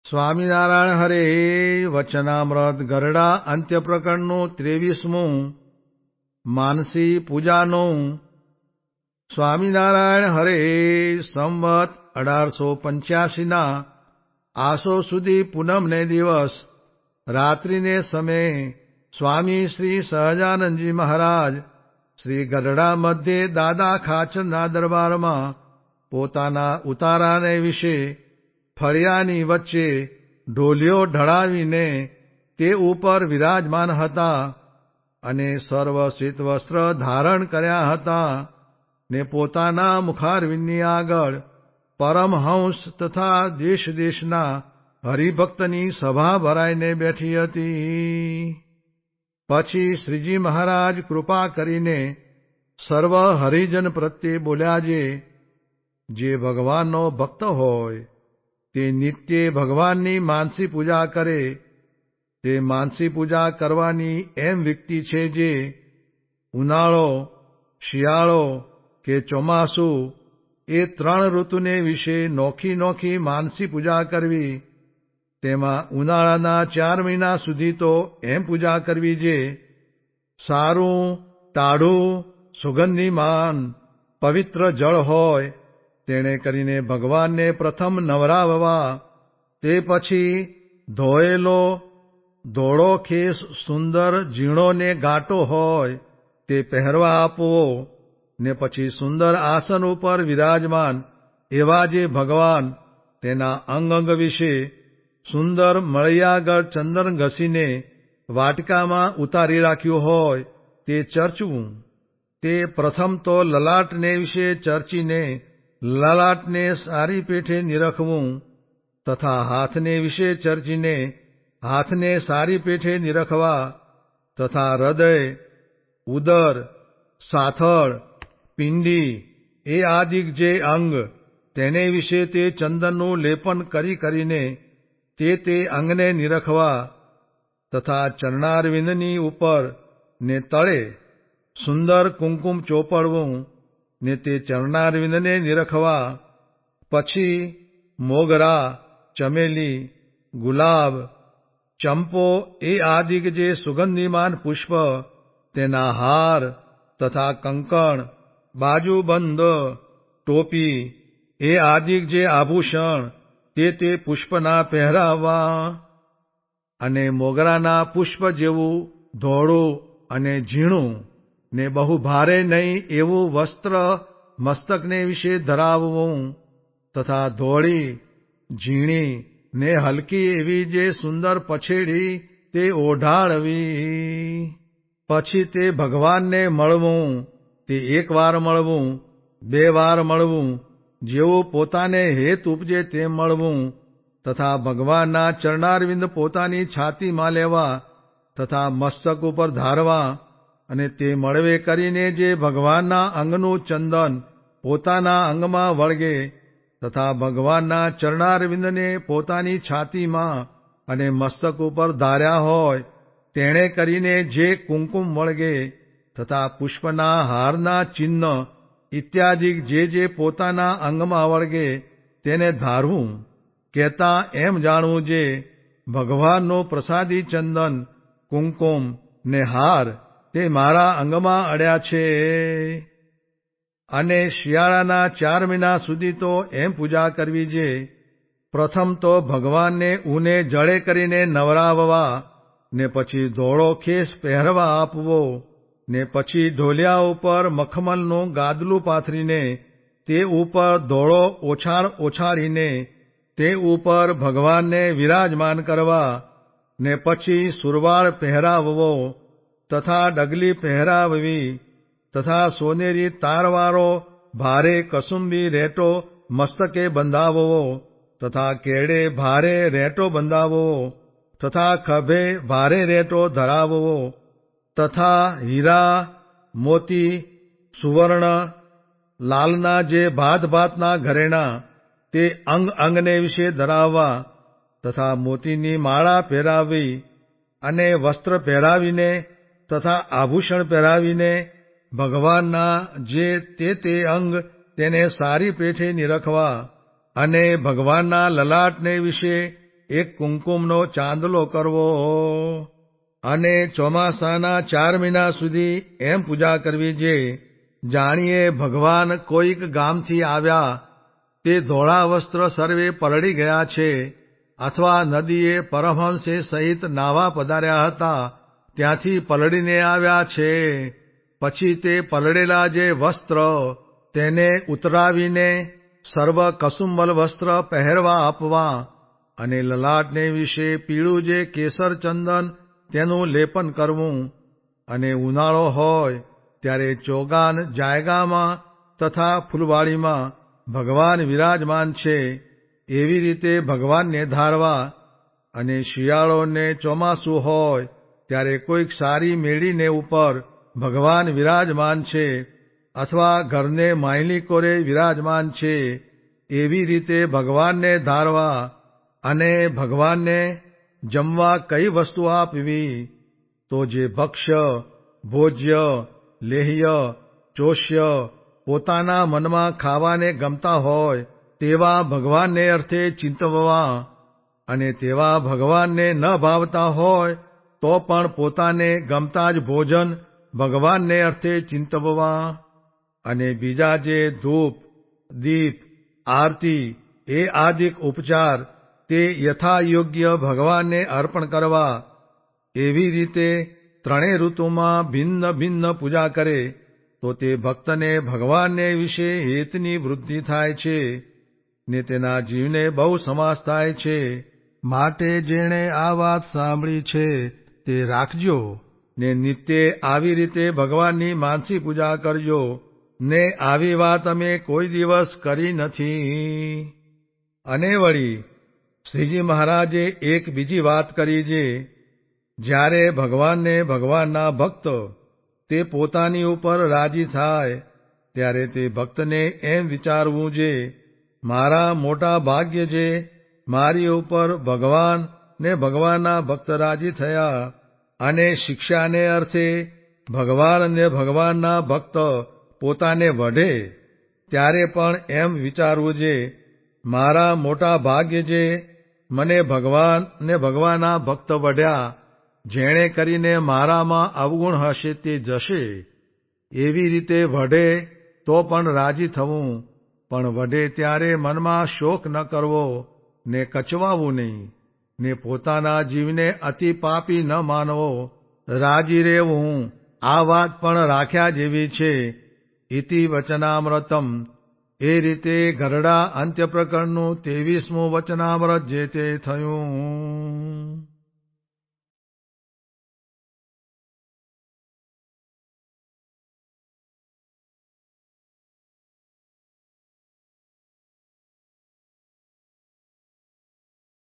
સ્વામિનારાયણ હરે વચનામૃત ગરડા અંત્ય પ્રકરણનું 23મું માનસી પૂજાનું. સ્વામિનારાયણ હરે સંવત 1885ના આસો સુધી પૂનમને દિવસ રાત્રિને સમયે સ્વામી શ્રી સહજાનંદજી મહારાજ શ્રી ગરડા મધ્યે દાદા ખાચરના દરબારમાં પોતાના ઉતારાને વિશે ફળિયાની વચ્ચે ઢોલિયો ઢળાવીને તે ઉપર વિરાજમાન હતા અને સર્વ શ્વેત વસ્ત્ર ધારણ કર્યા હતા ને પોતાના મુખારવિંદની આગળ પરમહંસ તથા દેશ દેશના હરિભક્તની સભા ભરાઈને બેઠી હતી. પછી શ્રીજી મહારાજ કૃપા કરીને સર્વ હરિજન પ્રત્યે બોલ્યા, જે ભગવાનનો ભક્ત હોય તે નિત્ય ભગવાનની માનસી પૂજા કરે. તે માનસી પૂજા કરવાની એમ વ્યક્તિ છે જે ઉનાળો, શિયાળો કે ચોમાસું એ 3 ઋતુને વિશે નોખી નોખી માનસી પૂજા કરવી. તેમાં ઉનાળાના 4 મહિના સુધી તો એમ પૂજા કરવી જે સારું, ટાઢું, સુગંધીમાન, પવિત્ર જળ હોય તેણે કરીને ભગવાનને પ્રથમ નવરાવવા. તે પછી ધોયેલો ધોળો ખેસ સુંદર ઝીણો ને ઘાટો હોય તે પહેરવા આપવો ને પછી સુંદર આસન ઉપર વિરાજમાન એવા જે ભગવાન તેના અંગ અંગ વિશે સુંદર મળિયાગળ ચંદન ઘસીને વાટકામાં ઉતારી રાખ્યું હોય તે ચર્ચવું. તે પ્રથમ તો લલાટને વિશે ચર્ચીને લલાટને સારી પેઠે નિરખવું તથા હાથને વિશે ચર્ચીને હાથને સારી પેઠે નિરખવા તથા હૃદય, ઉદર, સાથળ, પિંડી એ આદિક જે અંગ તેને વિશે તે ચંદનનું લેપન કરીને તે અંગને નિરખવા તથા ચરણારવિંદની ઉપર ને તળે સુંદર કુંકુમ ચોપડવું ને તે ચરણારવિંદને નિરખવા. પછી મોગરા, ચમેલી, ગુલાબ, ચંપો એ આદિક જે સુગંધીમાન પુષ્પ તેના હાર તથા કંકણ, બાજુબંધ, ટોપી એ આદિક જે આભૂષણ તે પુષ્પના પહેરાવવા. અને મોગરાના પુષ્પ જેવું ધોળું અને ઝીણું ને બહુ ભારે નહીં એવું વસ્ત્ર મસ્તકને વિશે ધરાવવું તથા ધોળી, ઝીણી ને હલકી એવી જે સુંદર પછેડી તે ઓઢાળવી. પછી તે ભગવાનને મળવું. તે 1 વાર મળવું, 2 વાર મળવું, જેવું પોતાને હેત ઉપજે તેમ મળવું તથા ભગવાનના ચરણારવિંદ પોતાની છાતીમાં લેવા તથા મસ્તક ઉપર ધારવા. અને તે મળવે કરીને જે ભગવાનના અંગનું ચંદન પોતાના અંગમાં વળગે તથા ભગવાનના ચરણારવિંદને પોતાની છાતીમાં અને મસ્તક ઉપર ધાર્યા હોય તેણે કરીને જે કુંકુમ વળગે તથા પુષ્પના હારના ચિહ્ન ઇત્યાદિ જે પોતાના અંગમાં વળગે તેને ધારવું. કહેતા એમ જાણવું જે ભગવાનનો પ્રસાદી ચંદન, કુંકુમ ને હાર તે મારા અંગમાં અડ્યા છે. અને શિયાળાના 4 મહિના સુધી તો એમ પૂજા કરવી જે પ્રથમ તો ભગવાનને ઊને જળે કરીને નવરાવવા ને પછી ધોળો ખેસ પહેરવા આપવો ને પછી ઢોલિયા ઉપર મખમલનું ગાદલું પાથરીને તે ઉપર ધોળો ઓછાળીને તે ઉપર ભગવાનને વિરાજમાન કરવા ને પછી સુરવાળ પહેરાવવો તથા ડગલી પહેરાવવી તથા સોનેરી તારવાળો ભારે કસુંબી રેટો મસ્તકે બંધાવવો તથા કેડે ભારે રેટો બંધાવવો તથા ખભે ભારે રેટો ધરાવવો તથા હીરા, મોતી, સુવર્ણ, લાલના જે ભાતના ઘરેણાં તે અંગને વિશે ધરાવવા તથા મોતીની માળા પહેરાવી અને વસ્ત્ર પહેરાવીને તથા આભૂષણ પહેરાવીને ભગવાનના જે તે અંગ તેને સારી પેઠે નિરખવા અને ભગવાનના લલાટને વિશે એક કુમકુમનો ચાંદલો કરવો અને ચોમાસાના 4 મહિના સુધી એમ પૂજા કરવી જે જાણીએ ભગવાન કોઈક ગામથી આવ્યા, તે ધોળા વસ્ત્ર સર્વે પલળી ગયા છે, અથવા નદીએ પરમહંસે સહિત નાહવા પધાર્યા હતા, ત્યાંથી પલળીને આવ્યા છે. પછી તે પલળેલા જે વસ્ત્ર તેને ઉતરાવીને સર્વ કસુંબલ વસ્ત્ર પહેરવા આપવા અને લલાટને વિશે પીળું જે કેસર ચંદન તેનું લેપન કરવું. અને ઉનાળો હોય ત્યારે ચોગાન જાયગામાં તથા ફૂલવાડીમાં ભગવાન વિરાજમાન છે એવી રીતે ભગવાનને ધારવા. અને શિયાળો ને ચોમાસું હોય ત્યારે કોઈક સારી મેડીને ઉપર ભગવાન વિરાજમાન છે, અથવા ઘરને માયલી કોરે વિરાજમાન છે એવી રીતે ભગવાનને ધારવા. અને ભગવાનને જમવા કઈ વસ્તુ આપવી, તો જે ભક્ષ્ય, ભોજ્ય, લેહ્ય, ચોષ્ય પોતાના મનમાં ખાવાને ગમતા હોય તેવા ભગવાનને અર્થે ચિંતવવા. અને તેવા ભગવાનને ન ભાવતા હોય તો પણ પોતાને ગમતા જ ભોજન ભગવાનને અર્થે ચિંતવવા. અને બીજા જે ધૂપ, દીપ, આરતી એ આદિક ઉપચાર તે યથાયોગ્ય ભગવાનને અર્પણ કરવા. એવી રીતે 3 ઋતુમાં ભિન્ન ભિન્ન પૂજા કરે તો તે ભક્તને ભગવાનને વિશે હેતની વૃદ્ધિ થાય છે ને તેના જીવને બહુ સમાસ થાય છે. માટે જેણે આ વાત સાંભળી છે તે રાખજો ને નિત્ય આવી રીતે ભગવાનની માનસી પૂજા કરજો. ને આવી વાત અમે કોઈ દિવસ કરી નથી. અને વળી શ્રીજી મહારાજે એક બીજી વાત કરી જે જ્યારે ભગવાનને ભગવાનના ભક્ત તે પોતાની ઉપર રાજી થાય ત્યારે તે ભક્તને એમ વિચારવું જે મારા મોટા ભાગ્ય જે મારી ઉપર ભગવાન ને ભગવાનના ભક્ત રાજી થયા. અને શિક્ષાને અર્થે ભગવાન ને ભગવાનના ભક્ત પોતાને વઢે ત્યારે પણ એમ વિચારવું જે મારા મોટા ભાગ્ય જે મને ભગવાન ને ભગવાનના ભક્ત વઢ્યા, જેણે કરીને મારામાં અવગુણ હશે તે જશે. એવી રીતે વઢે તો પણ રાજી થવું, પણ વઢે ત્યારે મનમાં શોક ન કરવો ને કચવાવું નહીં, ને પોતાના જીવને અતિ પાપી ન માનવો, રાજી રહેવું. આ વાત પણ રાખ્યા જેવી છે. ઇતિ વચનામૃતમ. એ રીતે ગરડા અંત્ય પ્રકરણનું 23મું વચનામૃત જે તે થયું.